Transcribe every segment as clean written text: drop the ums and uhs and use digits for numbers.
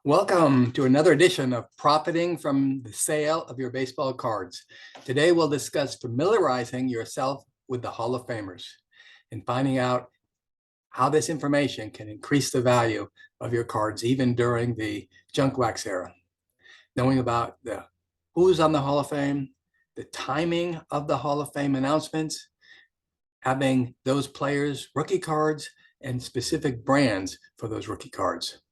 Welcome to another edition of Profiting from the Sale of Your Baseball Cards. Today we'll discuss familiarizing yourself with the Hall of Famers and finding out how this information can increase the value of your cards even during the junk wax era. Knowing about who's on the Hall of Fame, the timing of the Hall of Fame announcements, having those players' rookie cards, and specific brands for those rookie cards.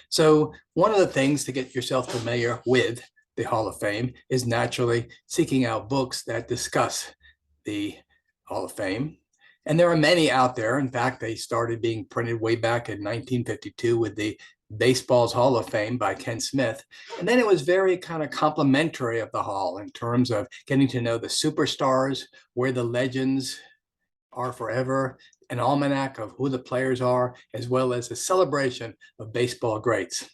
So one of the things to get yourself familiar with the Hall of Fame is naturally seeking out books that discuss the Hall of Fame. And there are many out there. In fact, they started being printed way back in 1952 with the Baseball's Hall of Fame by Ken Smith. And then it was very kind of complimentary of the Hall in terms of getting to know the superstars, where the legends are forever, an almanac of who the players are, as well as a celebration of baseball greats.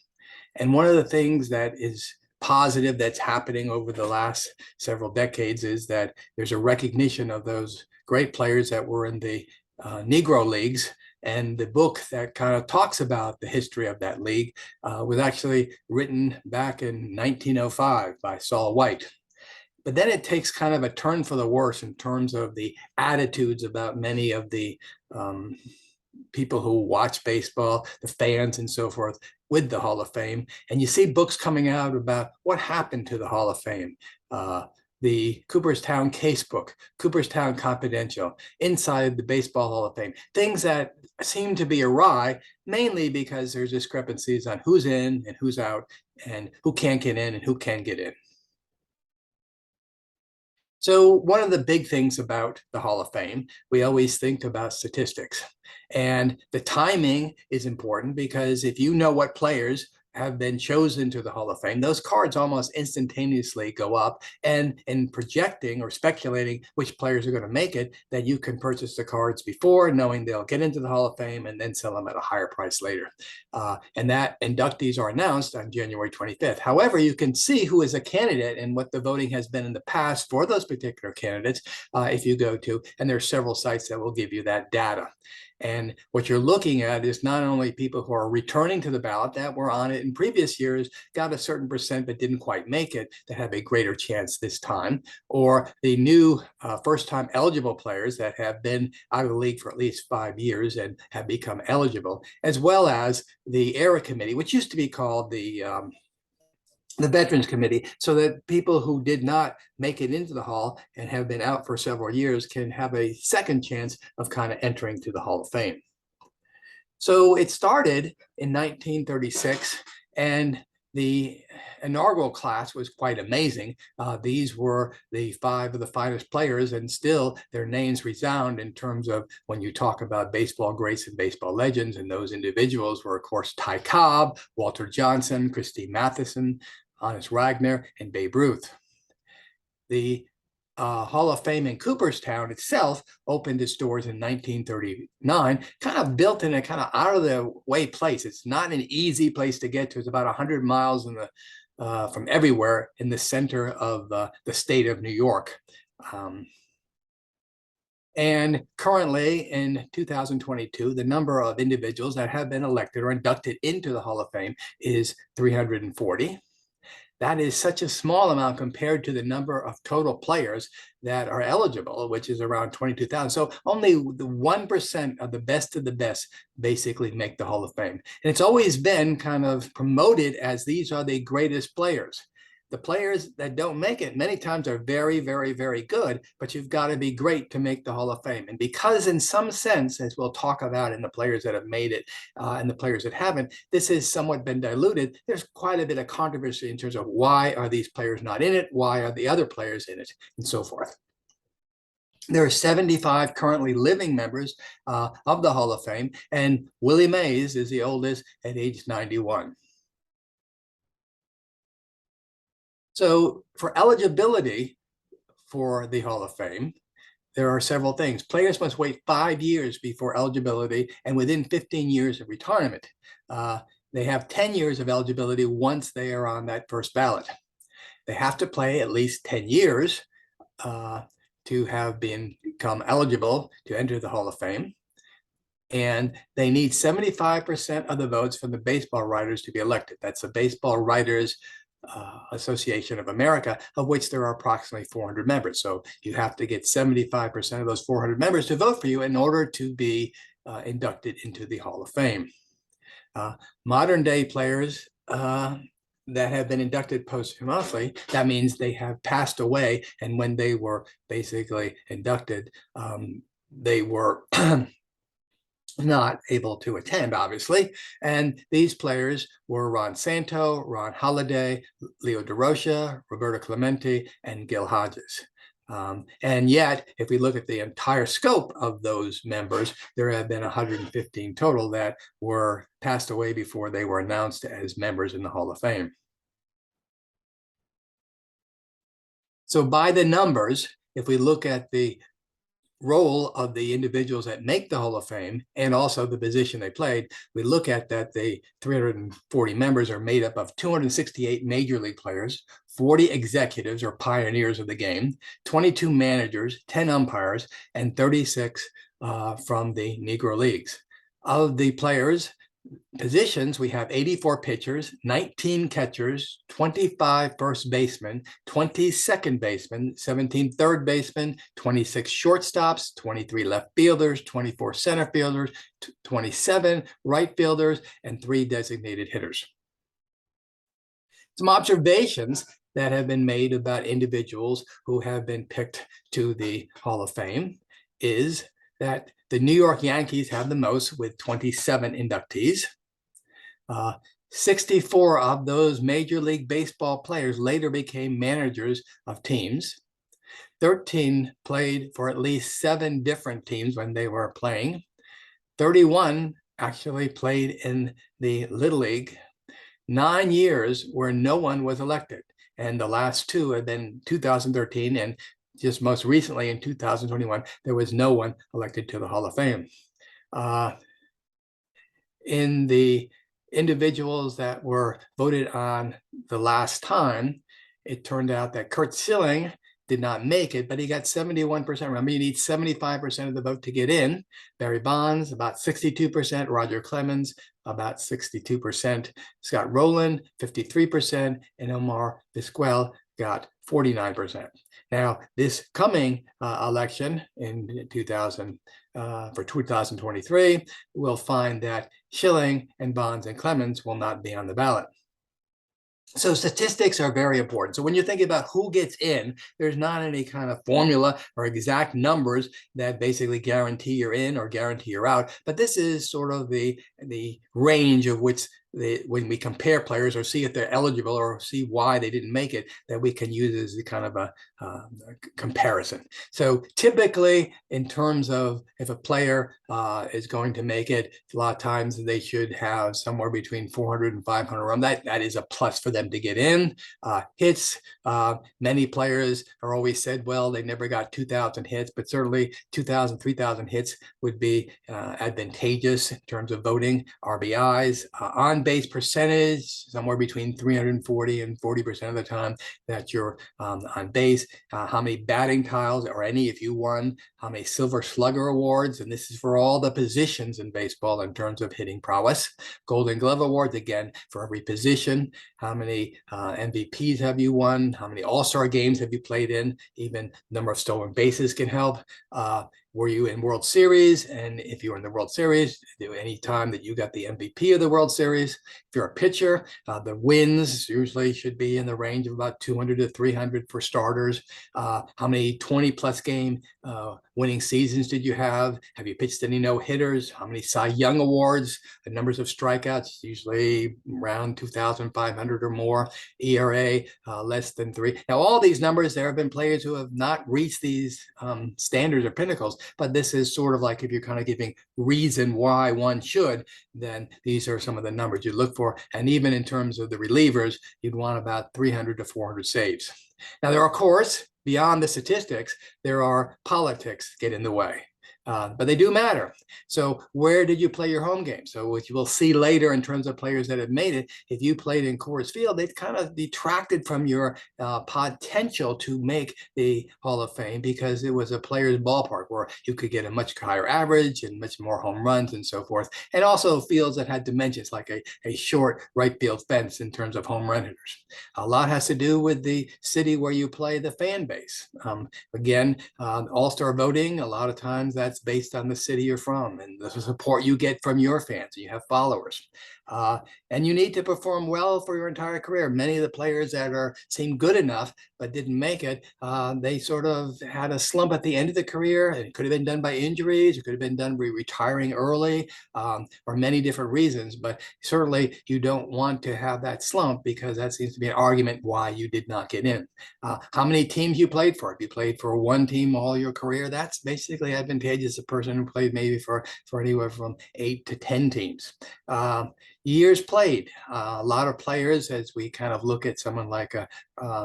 And one of the things that is positive that's happening over the last several decades is that there's a recognition of those great players that were in the Negro leagues. And the book that kind of talks about the history of that league was actually written back in 1905 by Saul White. But then it takes kind of a turn for the worse in terms of the attitudes about many of the people who watch baseball, the fans and so forth, with the Hall of Fame. And you see books coming out about what happened to the Hall of Fame. The Cooperstown Casebook, Cooperstown Confidential, Inside the Baseball Hall of Fame, things that seem to be awry, mainly because there's discrepancies on who's in and who's out and who can't get in and who can get in. So one of the big things about the Hall of Fame, we always think about statistics. And the timing is important because if you know what players have been chosen to the Hall of Fame, those cards almost instantaneously go up. And in projecting or speculating which players are going to make it, that you can purchase the cards before, knowing they'll get into the Hall of Fame and then sell them at a higher price later. And that inductees are announced on January 25th. However, you can see who is a candidate and what the voting has been in the past for those particular candidates if you go to, and there's several sites that will give you that data. And what you're looking at is not only people who are returning to the ballot that were on it in previous years, got a certain percent but didn't quite make it, that have a greater chance this time, or the new first-time eligible players that have been out of the league for at least 5 years and have become eligible, as well as the era committee, which used to be called the Veterans Committee, so that people who did not make it into the Hall and have been out for several years can have a second chance of kind of entering to the Hall of Fame. So it started in 1936, and the inaugural class was quite amazing. These were the 5 of the finest players, and still their names resound in terms of when you talk about baseball greats and baseball legends. And those individuals were, of course, Ty Cobb, Walter Johnson, Christy Mathewson, Honus Wagner, and Babe Ruth. The Hall of Fame in Cooperstown itself opened its doors in 1939, kind of built in a kind of out of the way place. It's not an easy place to get to. It's about 100 miles in the, from everywhere in the center of the state of New York. And currently in 2022, the number of individuals that have been elected or inducted into the Hall of Fame is 340. That is such a small amount compared to the number of total players that are eligible, which is around 22,000. So only the 1% of the best basically make the Hall of Fame. And it's always been kind of promoted as these are the greatest players. The players that don't make it many times are very, very, very good, but you've got to be great to make the Hall of Fame. And because in some sense, as we'll talk about in the players that have made it and the players that haven't, this has somewhat been diluted. There's quite a bit of controversy in terms of why are these players not in it? Why are the other players in it? And so forth. There are 75 currently living members of the Hall of Fame, and Willie Mays is the oldest at age 91. So for eligibility for the Hall of Fame, there are several things. Players must wait 5 years before eligibility and within 15 years of retirement. They have 10 years of eligibility once they are on that first ballot. They have to play at least 10 years to have become eligible to enter the Hall of Fame. And they need 75% of the votes from the baseball writers to be elected. That's the Baseball Writers Association of America, of which there are approximately 400 members. So you have to get 75% of those 400 members to vote for you in order to be inducted into the Hall of Fame. Modern day players that have been inducted posthumously, that means they have passed away. And when they were basically inducted, they were not able to attend, obviously. And these players were Ron Santo, Ron Holiday, Leo Darosha, Roberto Clemente, and Gil Hodges. And yet, if we look at the entire scope of those members, there have been 115 total that were passed away before they were announced as members in the Hall of Fame. So by the numbers, if we look at the role of the individuals that make the Hall of Fame and also the position they played, we look at that the 340 members are made up of 268 major league players, 40 executives or pioneers of the game, 22 managers, 10 umpires, and 36 from the Negro Leagues. Of the players, positions, we have 84 pitchers, 19 catchers, 25 first basemen, 20 second basemen, 17 third basemen, 26 shortstops, 23 left fielders, 24 center fielders, 27 right fielders, and 3 designated hitters. Some observations that have been made about individuals who have been picked to the Hall of Fame is that the New York Yankees have the most with 27 inductees. 64 of those Major League Baseball players later became managers of teams. 13 played for at least 7 different teams when they were playing. 31 actually played in the Little League. 9 years where no one was elected. And the last 2 have been 2013 and just most recently in 2021, there was no one elected to the Hall of Fame. In the individuals that were voted on the last time, it turned out that Curt Schilling did not make it, but he got 71%. Remember, you need 75% of the vote to get in. Barry Bonds, about 62%. Roger Clemens, about 62%. Scott Rowland, 53%. And Omar Vizquel got 49%. Now, this coming election in for 2023, we'll find that Schilling and Bonds and Clemens will not be on the ballot. So statistics are very important. So when you're thinking about who gets in, there's not any kind of formula or exact numbers that basically guarantee you're in or guarantee you're out. But this is sort of the range of which when we compare players or see if they're eligible or see why they didn't make it, that we can use as a kind of a comparison. So typically, in terms of if a player is going to make it, a lot of times they should have somewhere between 400 and 500 runs. That is a plus for them to get in. Hits, many players are always said, well, they never got 2,000 hits, but certainly 2,000, 3,000 hits would be advantageous in terms of voting. RBIs, on base percentage, somewhere between 340 and 40% of the time that you're on base. How many batting titles or any if you won, how many Silver Slugger awards, and this is for all the positions in baseball in terms of hitting prowess. Golden Glove awards, again, for every position. How many MVPs have you won? How many All-Star games have you played in? Even number of stolen bases can help. Were you in World Series? And if you were in the World Series, any time that you got the MVP of the World Series. If you're a pitcher, the wins usually should be in the range of about 200 to 300 for starters. How many 20-plus game winning seasons did you have? Have you pitched any no-hitters? How many Cy Young awards? The numbers of strikeouts, usually around 2,500 or more. ERA, less than 3. Now, all these numbers, there have been players who have not reached these standards or pinnacles, but this is sort of like if you're kind of giving reason why one should, then these are some of the numbers you look for. And even in terms of the relievers, you'd want about 300 to 400 saves. Now, there are, of course, beyond the statistics, there are politics get in the way. But they do matter. So where did you play your home game? So what you will see later in terms of players that have made it, if you played in Coors Field, they've kind of detracted from your potential to make the Hall of Fame because it was a player's ballpark where you could get a much higher average and much more home runs and so forth. And also fields that had dimensions like a short right field fence in terms of home run hitters. A lot has to do with the city where you play, the fan base. Again, all-star voting, a lot of times that's based on the city you're from and the support you get from your fans. You have followers. And you need to perform well for your entire career. Many of the players that seem good enough but didn't make it, they sort of had a slump at the end of the career. It could have been done by injuries. It could have been done by retiring early, or many different reasons. But certainly you don't want to have that slump because that seems to be an argument why you did not get in. How many teams you played for? If you played for one team all your career, that's basically advantageous. A person who played maybe for anywhere from 8 to 10 teams. Years played. A lot of players, as we kind of look at someone like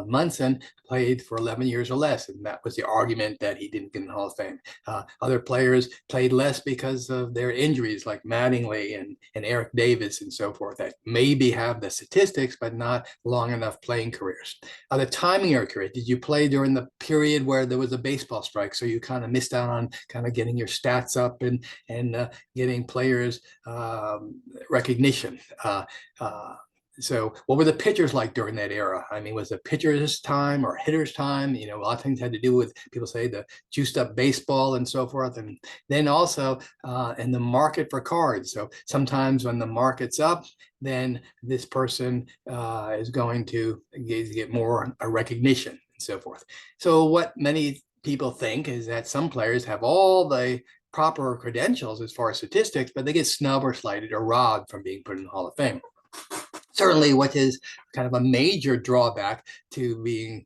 Munson, played for 11 years or less, and that was the argument that he didn't get in the Hall of Fame. Other players played less because of their injuries, like Mattingly and Eric Davis and so forth, that maybe have the statistics, but not long enough playing careers. The timing of your career, did you play during the period where there was a baseball strike, so you kind of missed out on kind of getting your stats up and getting players recognition? So what were the pitchers like during that era? I mean, was it pitchers' time or hitters' time? You know, a lot of things had to do with, people say, the juiced up baseball and so forth. And then also in the market for cards. So sometimes when the market's up, then this person is going to get more recognition and so forth. So what many people think is that some players have all the proper credentials as far as statistics, but they get snubbed or slighted or robbed from being put in the Hall of Fame. Certainly, what is kind of a major drawback to being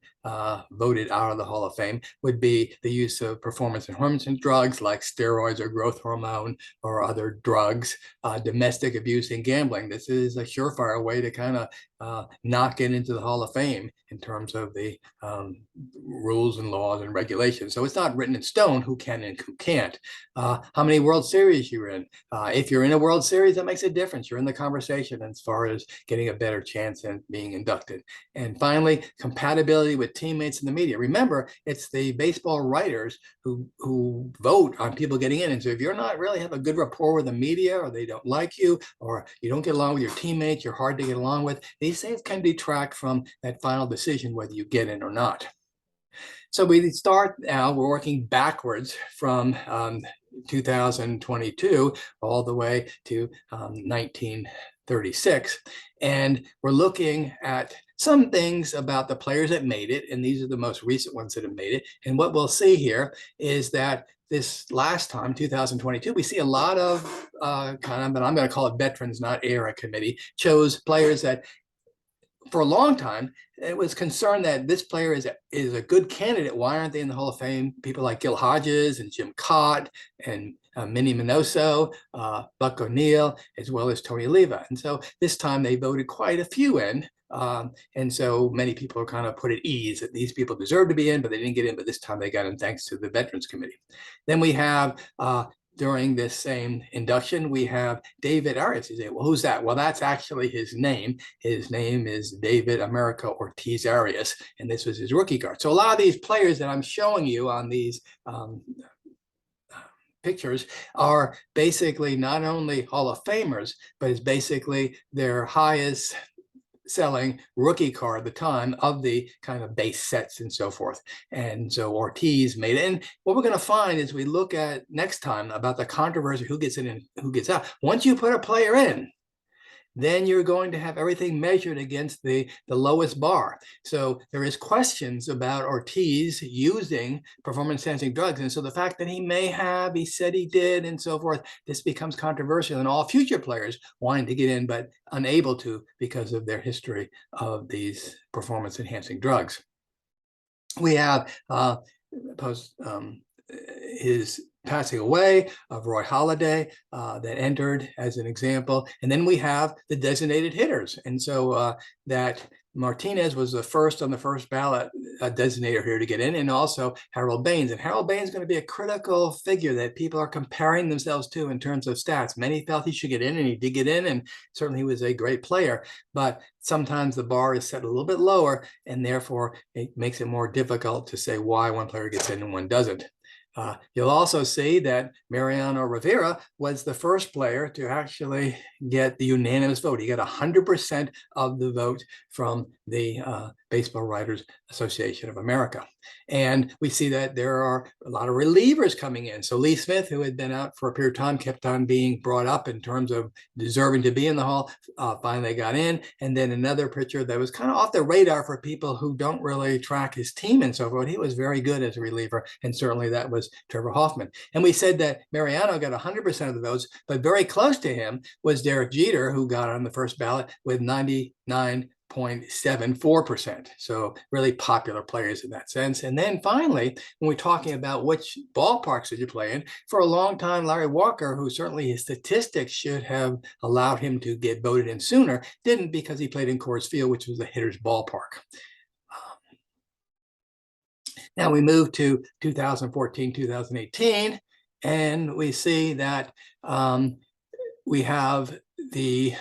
voted out of the Hall of Fame would be the use of performance enhancing drugs like steroids or growth hormone or other drugs, domestic abuse and gambling. This is a surefire way to kind of not get into the Hall of Fame in terms of the rules and laws and regulations. So it's not written in stone who can and who can't. How many World Series you're in. If you're in a World Series, that makes a difference. You're in the conversation as far as getting a better chance at being inducted. And finally, compatibility with teammates in the media. Remember, it's the baseball writers who vote on people getting in. And so if you're not really have a good rapport with the media, or they don't like you, or you don't get along with your teammates, you're hard to get along with, these things can detract from that final decision whether you get in or not. So we start now, we're working backwards from 2022 all the way to 1936. And we're looking at some things about the players that made it, and these are the most recent ones that have made it. And what we'll see here is that this last time, 2022, we see a lot of kind of, but I'm going to call it veterans, not era committee, chose players that for a long time, it was concerned that this player is a good candidate. Why aren't they in the Hall of Fame? People like Gil Hodges and Jim Cott and Minnie Minoso, Buck O'Neill, as well as Tony Oliva. And so this time they voted quite a few in. And so many people are kind of put at ease that these people deserve to be in, but they didn't get in. But this time they got in thanks to the Veterans Committee. Then we have during this same induction, we have David Arias. You say, well, who's that? Well, that's actually his name. His name is David America Ortiz Arias, and this was his rookie card. So a lot of these players that I'm showing you on these pictures are basically not only Hall of Famers, but it's basically their highest selling rookie card at the time of the kind of base sets and so forth. And so Ortiz made it. And what we're going to find is we look at next time about the controversy, who gets in and who gets out. Once you put a player in, then you're going to have everything measured against the lowest bar. So there is questions about Ortiz using performance-enhancing drugs. And so the fact that he may have, he said he did, and so forth, this becomes controversial. And all future players wanting to get in, but unable to because of their history of these performance-enhancing drugs. We have his passing away of Roy Halladay that entered as an example. And then we have the designated hitters. And so that Martinez was the first on the first ballot designator here to get in, and also Harold Baines. And Harold Baines is going to be a critical figure that people are comparing themselves to in terms of stats. Many felt he should get in, and he did get in, and certainly he was a great player. But sometimes the bar is set a little bit lower, and therefore it makes it more difficult to say why one player gets in and one doesn't. You'll also see that Mariano Rivera was the first player to actually get the unanimous vote. He got 100% of the vote from the Baseball Writers Association of America. And we see that there are a lot of relievers coming in. So Lee Smith, who had been out for a period of time, kept on being brought up in terms of deserving to be in the Hall, finally got in. And then another pitcher that was kind of off the radar for people who don't really track his team and so forth. He was very good as a reliever, and certainly that was Trevor Hoffman. And we said that Mariano got 100% of the votes, but very close to him was Derek Jeter, who got on the first ballot with 99.74%. So really popular players in that sense. And then finally, when we're talking about which ballparks did you play in, for a long time, Larry Walker, who certainly his statistics should have allowed him to get voted in sooner, didn't, because he played in Coors Field, which was the hitter's ballpark. Now we move to 2014, 2018, and we see that we have the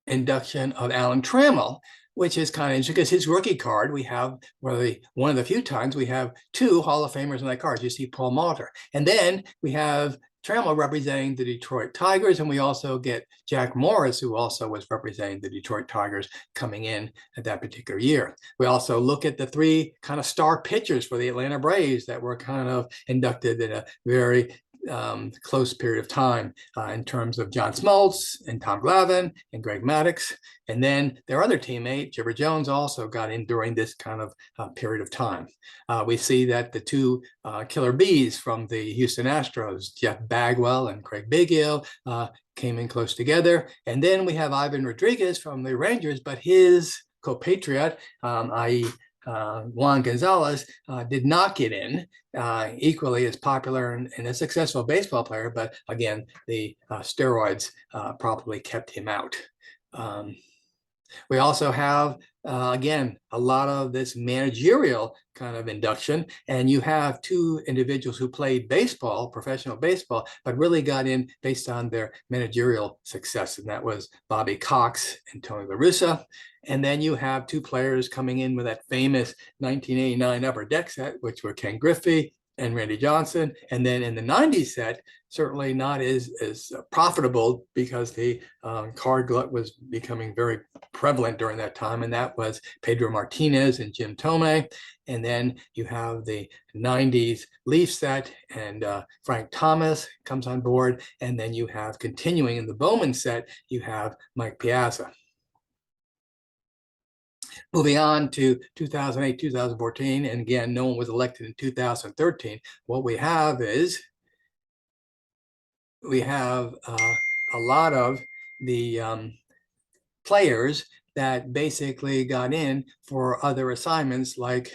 induction of Alan Trammell, which is kind of interesting because his rookie card, we have one of the few times we have two Hall of Famers on that card. You see Paul Malter. And then we have Trammell representing the Detroit Tigers, and we also get Jack Morris, who also was representing the Detroit Tigers, coming in at that particular year. We also look at the three kind of star pitchers for the Atlanta Braves that were kind of inducted in a very close period of time in terms of John Smoltz and Tom Glavine and Greg Maddux. And then their other teammate, Chipper Jones, also got in during this kind of period of time. We see that the two killer bees from the Houston Astros, Jeff Bagwell and Craig Biggio, came in close together. And then we have Ivan Rodriguez from the Rangers, but his compatriot, i.e. Juan Gonzalez, did not get in, equally as popular and a successful baseball player, but again, the steroids probably kept him out. We also have, again, a lot of this managerial kind of induction, and you have two individuals who played baseball, professional baseball, but really got in based on their managerial success, and that was Bobby Cox and Tony La Russa. And then you have two players coming in with that famous 1989 Upper Deck set, which were Ken Griffey and Randy Johnson. And then in the 90s set, certainly not as profitable, because the card glut was becoming very prevalent during that time, and that was Pedro Martinez and Jim Thome. And then you have the 90s Leaf set, and Frank Thomas comes on board. And then you have, continuing in the Bowman set, you have Mike Piazza. Moving on to 2008, 2014, and again, no one was elected in 2013. What we have is we have a lot of the players that basically got in for other assignments, like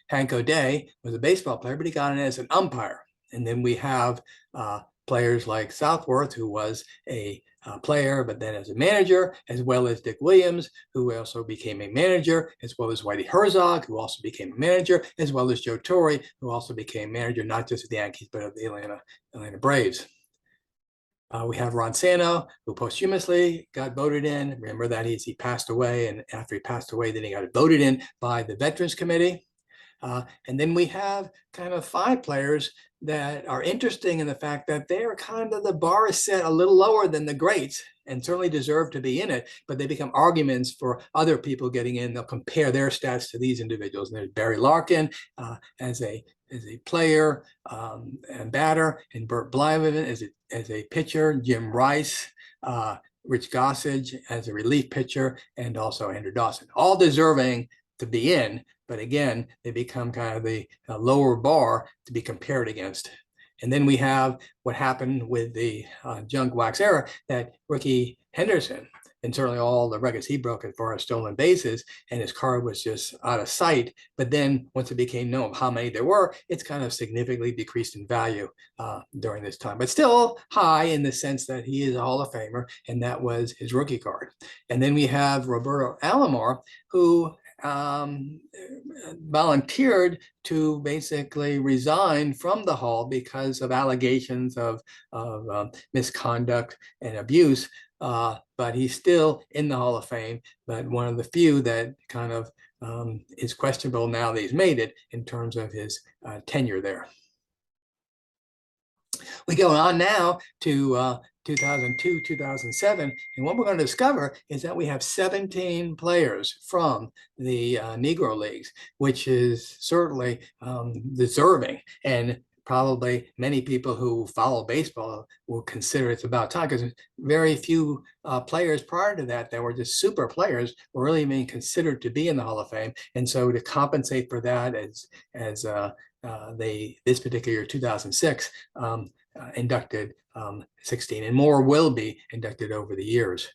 Hank O'Day was a baseball player, but he got in as an umpire. And then we have players like Southworth, who was a player, but then as a manager, as well as Dick Williams, who also became a manager, as well as Whitey Herzog, who also became a manager, as well as Joe Torre, who also became manager, not just of the Yankees, but of the Atlanta Braves. We have Ron Santo, who posthumously got voted in. Remember that he passed away, and after he passed away, then he got voted in by the Veterans Committee. And then we have kind of five players that are interesting in the fact that they're kind of, the bar is set a little lower than the greats, and certainly deserve to be in it, but they become arguments for other people getting in. They'll compare their stats to these individuals. And there's Barry Larkin as a player and batter, and Burt Blyven as a pitcher, Jim Rice, Rich Gossage as a relief pitcher, and also Andrew Dawson, all deserving to be in. But again, they become kind of the lower bar to be compared against. And then we have what happened with the junk wax era, that Ricky Henderson and certainly all the records he broke as far as stolen bases, and his card was just out of sight. But then once it became known how many there were, it's kind of significantly decreased in value during this time, but still high in the sense that he is a Hall of Famer, and that was his rookie card. And then we have Roberto Alamor, who volunteered to basically resign from the Hall because of allegations of misconduct and abuse. But he's still in the Hall of Fame, but one of the few that kind of is questionable now that he's made it in terms of his tenure there. We go on now to 2002, 2007, and what we're going to discover is that we have 17 players from the Negro Leagues, which is certainly deserving, and probably many people who follow baseball will consider it's about time, because very few players prior to that were just super players were really being considered to be in the Hall of Fame. And so to compensate for that, as this particular year, 2006, inducted 16, and more will be inducted over the years.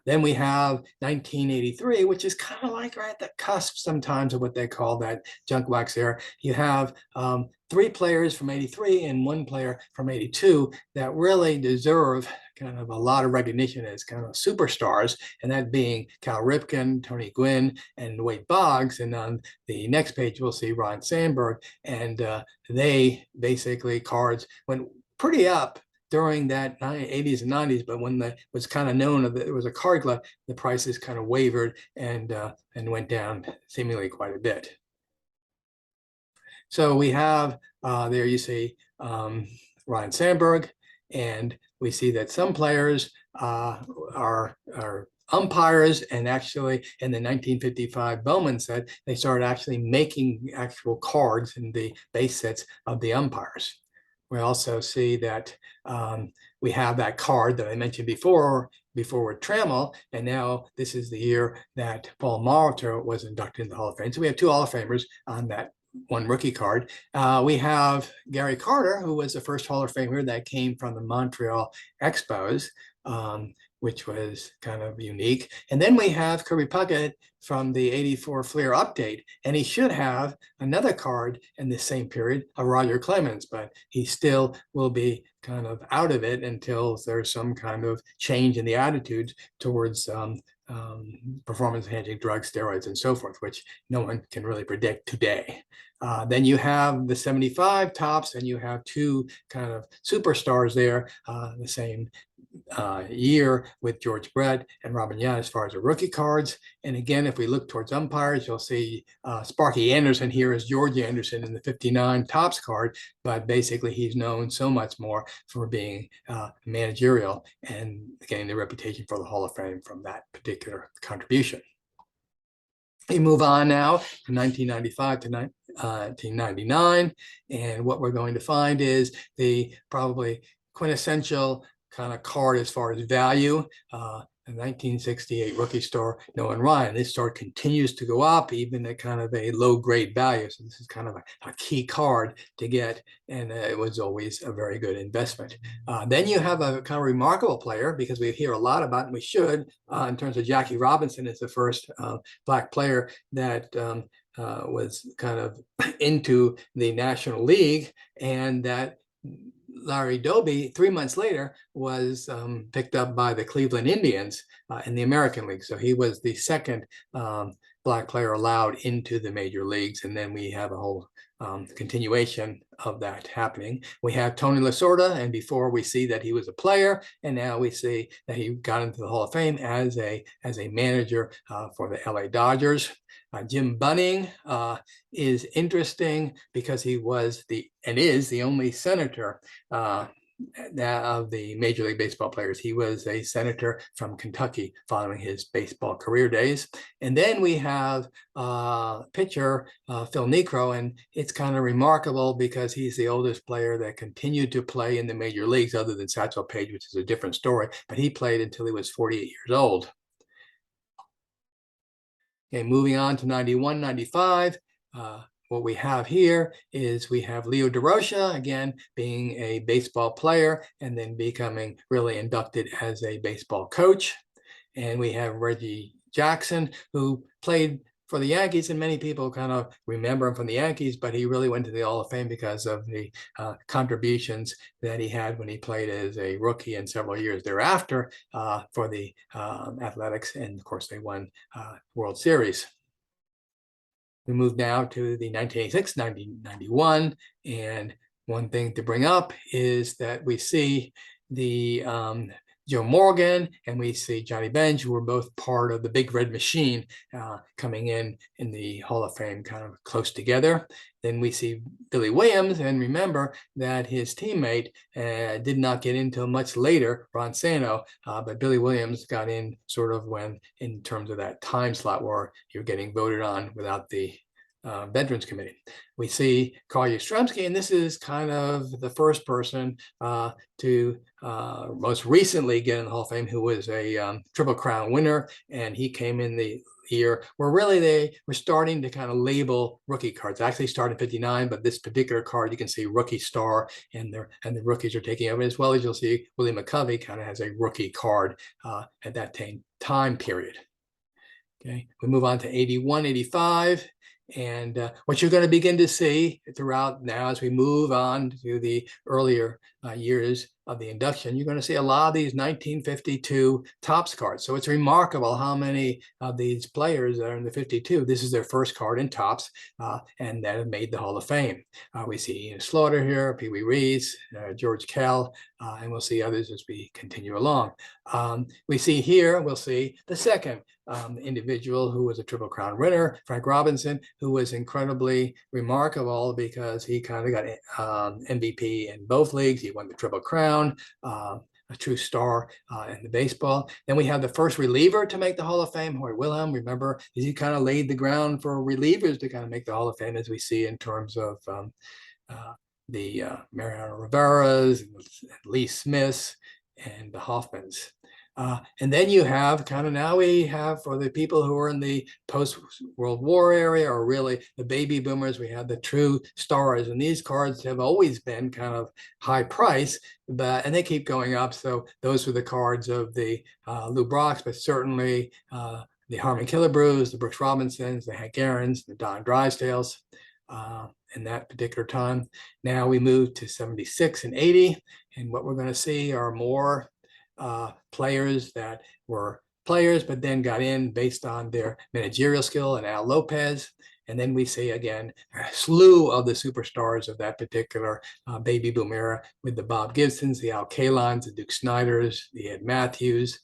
Then we have 1983, which is kind of like right at the cusp sometimes of what they call that junk wax era. You have 3 players from 83 and 1 player from 82 that really deserve kind of a lot of recognition as kind of superstars, and that being Cal Ripken, Tony Gwynn, and Wade Boggs. And on the next page, we'll see Ron Sandberg, and they basically cards went pretty up during that 80s and 90s, but when it was kind of known that there was a card glut, the prices kind of wavered and went down seemingly quite a bit. So we have there you see Ryan Sandberg, and we see that some players are umpires, and actually in the 1955 Bowman set, they started actually making actual cards in the base sets of the umpires. We also see that we have that card that I mentioned before with Trammell, and now this is the year that Paul Molitor was inducted in the Hall of Fame. So we have 2 Hall of Famers on that one rookie card. We have Gary Carter, who was the first Hall of Famer that came from the Montreal Expos, which was kind of unique. And then we have Kirby Puckett from the 84 Fleer update, and he should have another card in the same period of Roger Clemens, but he still will be kind of out of it until there's some kind of change in the attitudes towards performance-enhancing drugs, steroids, and so forth, which no one can really predict today. Then you have the 75 tops, and you have 2 kind of superstars there, the same year with George Brett and Robin Yount as far as the rookie cards. And again, if we look towards umpires, you'll see Sparky Anderson here as George Anderson in the 59 tops card, but basically he's known so much more for being managerial and getting the reputation for the Hall of Fame from that particular contribution. We move on now from 1995 to 1999, and what we're going to find is the probably quintessential kind of card as far as value. The 1968 rookie star, Nolan Ryan. This star continues to go up even at kind of a low grade value. So this is kind of a key card to get, and it was always a very good investment. Then you have a kind of remarkable player, because we hear a lot about, and we should, in terms of Jackie Robinson is the first Black player that was kind of into the National League, and that Larry Doby, 3 months later, was picked up by the Cleveland Indians in the American League. So he was the second Black player allowed into the major leagues. And then we have a whole continuation of that happening. We have Tony Lasorda, and before we see that he was a player, and now we see that he got into the Hall of Fame as a manager for the LA Dodgers. Jim Bunning is interesting because he was is the only senator of the Major League Baseball players. He was a senator from Kentucky following his baseball career days. And then we have pitcher Phil Niekro, and it's kind of remarkable because he's the oldest player that continued to play in the major leagues, other than Satchel Paige, which is a different story, but he played until he was 48 years old. Okay, moving on to 91, 95. What we have here is we have Leo Darosha, again, being a baseball player and then becoming really inducted as a baseball coach. And we have Reggie Jackson, who played for the Yankees, and many people kind of remember him from the Yankees, but he really went to the Hall of Fame because of the contributions that he had when he played as a rookie and several years thereafter for the Athletics. And of course, they won World Series. We move now to the 1986-1991, and one thing to bring up is that we see the Joe Morgan and we see Johnny Bench, who were both part of the Big Red Machine, coming in the Hall of Fame kind of close together. Then we see Billy Williams, and remember that his teammate did not get in until much later, Ron Santo, but Billy Williams got in sort of when, in terms of that time slot where you're getting voted on without the Veterans Committee. We see Karlie Stromski, and this is kind of the first person to most recently get in the Hall of Fame, who was a Triple Crown winner, and he came in the year where really they were starting to kind of label rookie cards. Actually started in '59, but this particular card, you can see rookie star, and the rookies are taking over, as well as you'll see Willie McCovey kind of has a rookie card at that time period. Okay, we move on to 81, 85. And what you're going to begin to see throughout now as we move on to the earlier years of the induction, you're going to see a lot of these 1952 Topps cards. So it's remarkable how many of these players that are in the 52, this is their first card in Topps, and that have made the Hall of Fame. We see Ian Slaughter here, Pee Wee Reese, George Kell, and we'll see others as we continue along. We see here, we'll see the second individual who was a Triple Crown winner, Frank Robinson, who was incredibly remarkable because he kind of got MVP in both leagues. He won the Triple Crown, a true star in the baseball. Then we have the first reliever to make the Hall of Fame, Hoy Wilhelm. Remember, he kind of laid the ground for relievers to kind of make the Hall of Fame, as we see in terms of the Mariano Rivera's, and Lee Smiths, and the Hoffmans. And then you have kind of, now we have, for the people who are in the post-World War area, or really the baby boomers, we have the true stars. And these cards have always been kind of high price, and they keep going up. So those were the cards of the Lou Brocks, but certainly the Harmon Killebrews, the Brooks Robinsons, the Hank Aaron's, the Don Drysdales in that particular time. Now we move to 76 and 80. And what we're going to see are more players that were players, but then got in based on their managerial skill, and Al Lopez. And then we see again a slew of the superstars of that particular baby boom era, with the Bob Gibsons, the Al Kalines, the Duke Snyders, the Ed Matthews,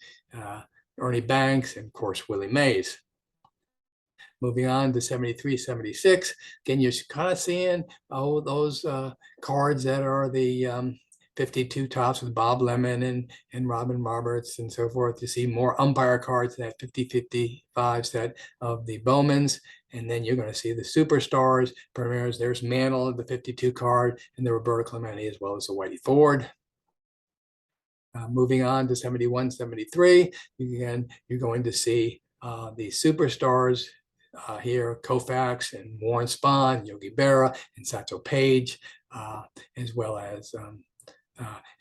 Ernie Banks, and of course, Willie Mays. Moving on to 73, 76. Again, you're kind of seeing those cards that are the 52 Topps with Bob Lemon and Robin Roberts and so forth. You see more umpire cards, that 50-55 set of the Bowmans. And then you're going to see the superstars, premieres. There's Mantle, the 52 card, and the Roberto Clemente, as well as the Whitey Ford. Moving on to 71, 73, again, you're going to see the superstars here, Koufax and Warren Spahn, Yogi Berra, and Satchel Paige, as well as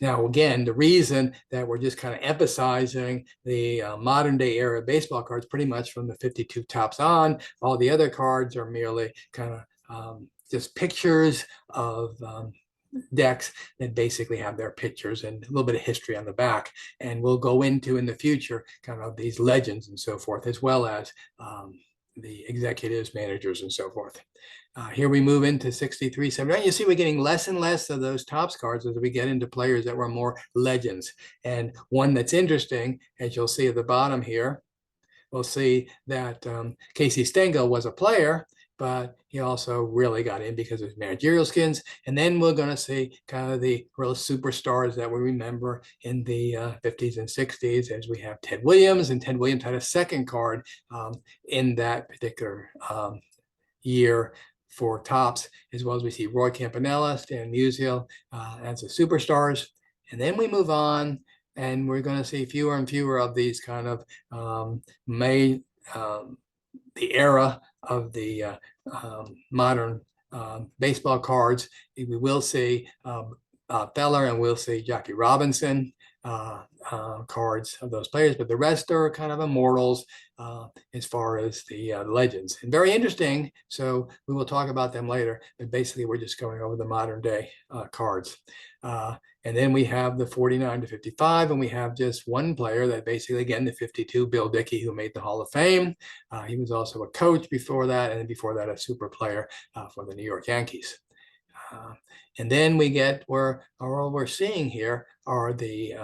now, again, the reason that we're just kind of emphasizing the modern day era baseball cards, pretty much from the 52 Topps on, all the other cards are merely kind of just pictures of decks that basically have their pictures and a little bit of history on the back. And we'll go into in the future kind of these legends and so forth, as well as the executives, managers, and so forth. Here we move into 63, 79. You see we're getting less and less of those Topps cards as we get into players that were more legends. And one that's interesting, as you'll see at the bottom here, we'll see that Casey Stengel was a player, but he also really got in because of his managerial skins. And then we're going to see kind of the real superstars that we remember in the 50s and 60s, as we have Ted Williams, and Ted Williams had a second card in that particular year for Topps, as well as we see Roy Campanella, Stan Musial as the superstars. And then we move on, and we're going to see fewer and fewer of these kind of the era of the modern baseball cards. We will see Feller, and we'll see Jackie Robinson. cards of those players, but the rest are kind of immortals as far as the legends. And very interesting. So we will talk about them later, but basically we're just going over the modern day cards. And then we have the 49 to 55, and we have just one player that basically, again, the 52, Bill Dickey, who made the Hall of Fame. He was also a coach before that, and then before that, a super player for the New York Yankees. And then we get where all we're seeing here are the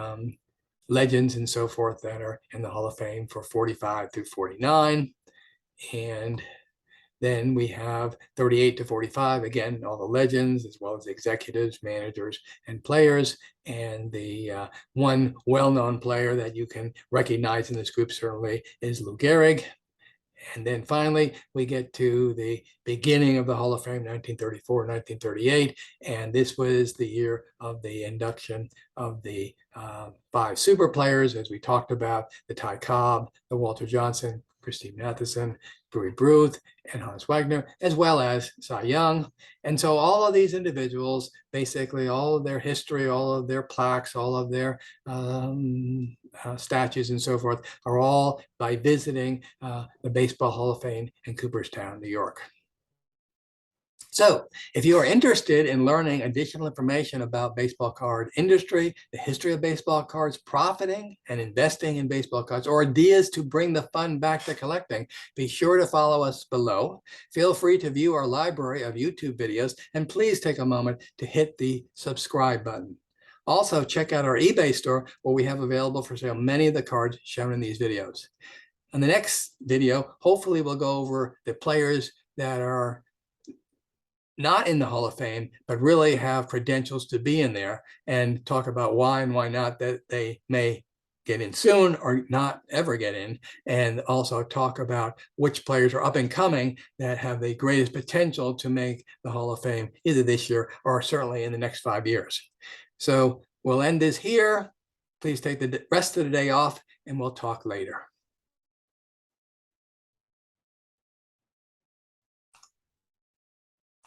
legends and so forth that are in the Hall of Fame for 45 through 49. And then we have 38 to 45, again, all the legends, as well as executives, managers, and players. And the one well-known player that you can recognize in this group certainly is Lou Gehrig. And then finally, we get to the beginning of the Hall of Fame, 1934, 1938. And this was the year of the induction of the 5 super players, as we talked about, the Ty Cobb, the Walter Johnson, Christine Matheson, Babe Ruth, and Hans Wagner, as well as Cy Young. And so all of these individuals, basically all of their history, all of their plaques, all of their statues and so forth, are all by visiting the Baseball Hall of Fame in Cooperstown, New York. So if you are interested in learning additional information about baseball card industry, the history of baseball cards, profiting and investing in baseball cards, or ideas to bring the fun back to collecting, be sure to follow us below. Feel free to view our library of YouTube videos, and please take a moment to hit the subscribe button. Also, check out our eBay store, where we have available for sale many of the cards shown in these videos. In the next video, hopefully we'll go over the players that are not in the Hall of Fame, but really have credentials to be in there, and talk about why and why not that they may get in soon or not ever get in, and also talk about which players are up and coming that have the greatest potential to make the Hall of Fame either this year or certainly in the next 5 years. So we'll end this here. Please take the rest of the day off, and we'll talk later.